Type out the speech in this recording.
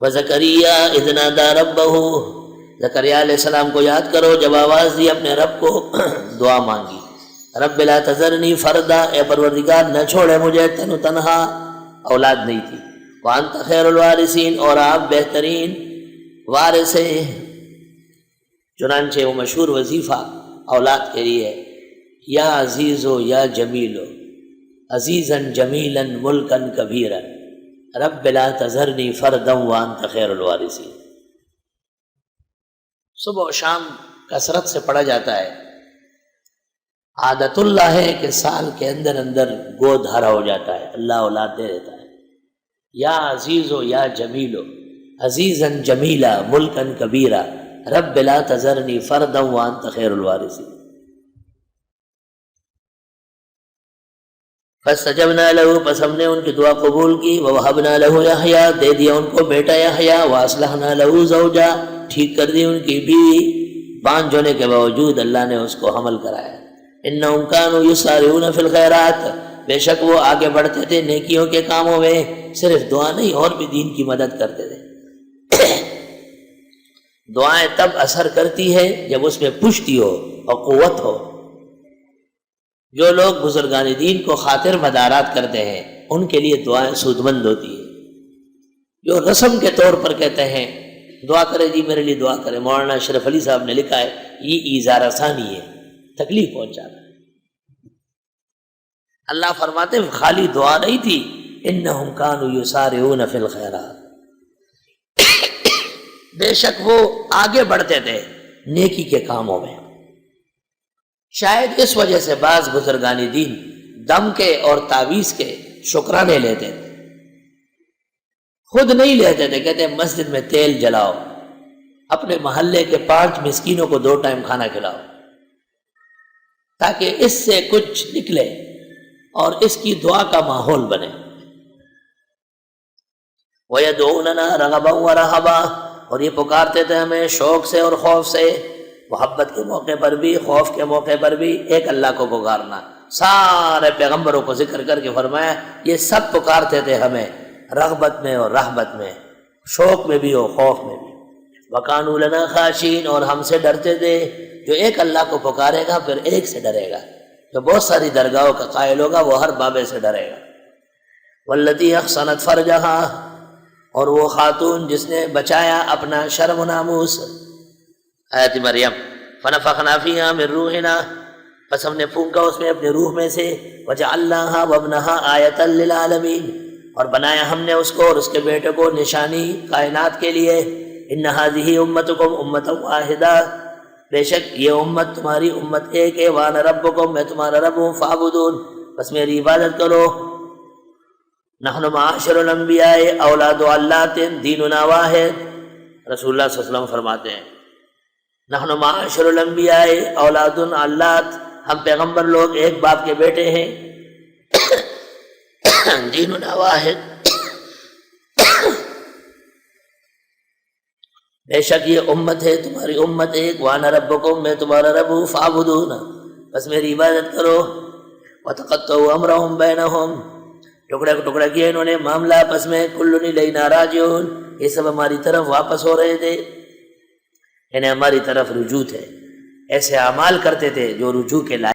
وزکریا اذ نادى ربہ، زکریا علیہ السلام کو یاد کرو جب آواز دی اپنے رب کو، دعا مانگی، رب لا تذرنی فردا، اے پروردگار نہ چھوڑے مجھے تن تنہا، اولاد نہیں تھی، وانت خیر الوارثین، اور آپ بہترین وارث ہیں۔ چنانچہ وہ مشہور وظیفہ اولاد کے لیے، یا عزیزو یا جمیلو، عزیزاً جمیلاً ملکاً کبیراً، رب لا تذرنی فردا وانت خیر الوارثین۔ صبح و شام کثرت سے پڑھا جاتا ہے۔ عادت اللہ ہے کہ سال کے اندر اندر گود ہرا ہو جاتا ہے، اللہ اولاد دے دیتا ہے۔ یا عزیزو یا جمیلو، عزیزاً جمیلا ملکاً کبیرا، رب لا تذرنی فردا وانت خیر الوارثین۔ فاستجبنا له، پس ہم نے ان کی دعا قبول کی، ووهبنا له یحییٰ، دے دیا ان کو بیٹا یحییٰ، واصلحنا له زوجا، ٹھیک کر دی ان کی بیوی، بانجھ ہونے کے باوجود اللہ نے اس کو حمل کرایا۔ انہم کانوا یسارعون فی الخیرات، بے شک وہ آگے بڑھتے تھے نیکیوں کے کاموں میں، صرف دعا نہیں اور بھی دین کی مدد کرتے تھے۔ دعائیں تب اثر کرتی ہے جب اس میں پشتی ہو اور قوت ہو۔ جو لوگ بزرگان دین کو خاطر مدارات کرتے ہیں ان کے لیے دعائیں سودمند ہوتی ہیں۔ جو رسم کے طور پر کہتے ہیں دعا کرے جی میرے لیے دعا کرے، مولانا اشرف علی صاحب نے لکھا ہے یہ ایذا رسانی ہے، تکلیف پہنچانا۔ اللہ فرماتے ہیں خالی دعا نہیں تھی، انہم کانوا یسارعون فی الخیرات، بے شک وہ آگے بڑھتے تھے نیکی کے کاموں میں۔ شاید اس وجہ سے بعض بزرگان دین دم کے اور تعویذ کے شکرانے لیتے تھے، خود نہیں لیتے تھے، کہتے مسجد میں تیل جلاؤ، اپنے محلے کے 5 مسکینوں کو 2 ٹائم کھانا کھلاؤ، تاکہ اس سے کچھ نکلے اور اس کی دعا کا ماحول بنے۔ وَيَدْعُونَنَا رَغَبًا وَرَهَبًا، اور یہ پکارتے تھے ہمیں شوق سے اور خوف سے، محبت کے موقع پر بھی خوف کے موقع پر بھی، ایک اللہ کو پکارنا۔ سارے پیغمبروں کو ذکر کر کے فرمایا یہ سب پکارتے تھے ہمیں رغبت میں اور رہبت میں، شوق میں بھی اور خوف میں بھی۔ وَكَانُوا لَنَا خَاشِعِينَ، اور ہم سے ڈرتے تھے۔ جو ایک اللہ کو پکارے گا پھر ایک سے ڈرے گا، جو بہت ساری درگاہوں کا قائل ہوگا وہ ہر بابے سے ڈرے گا۔ وَالَّتِي أَحْصَنَتْ فَرْجَهَا، اور وہ خاتون جس نے بچایا اپنا شرم و ناموس۔ آیت مریم، فَنَفَخْنَا فِيهَا مِن رُوحِنَا، پس ہم نے پھونکا اس میں اپنے روح میں سے، وَجَعَلْنَاهَا وَابْنَهَا آیَةً لِلْعَالَمِينَ، اور بنایا ہم نے اس کو اور اس کے بیٹے کو نشانی کائنات کے لیے۔ إِنَّ هَذِهِ أُمَّتُكُمْ أُمَّةً وَاحِدَةً، بے شک یہ امت تمہاری امت ایک ہے، وَأَنَا رَبُّكُمْ، میں تمہارا رب ہوں، فَاعْبُدُونِ، بس میری عبادت کرو۔ نحن معاشر الانبیاء اولاد علات دیننا واحد، رسول اللہ صلی اللہ علیہ وسلم فرماتے ہیں نحن معاشر الانبیاء اولاد علات، ہم پیغمبر لوگ ایک باپ کے بیٹے ہیں، دیننا واحد، بے شک یہ امت ہے تمہاری امت ایک، وانا ربکم، میں تمہارا رب ہوں، فاعبدون، بس میری عبادت کرو۔ وتقطعوا امرهم بینہم، ٹکڑا ٹکڑا کیا انہوں نے معاملہ آپس میں، کل الینا راجعون، یہ سب ہماری طرف واپس ہو رہے تھے، یعنی ہماری طرف رجوع تھے، ایسے اعمال کرتے تھے جو رجوع کے لائق۔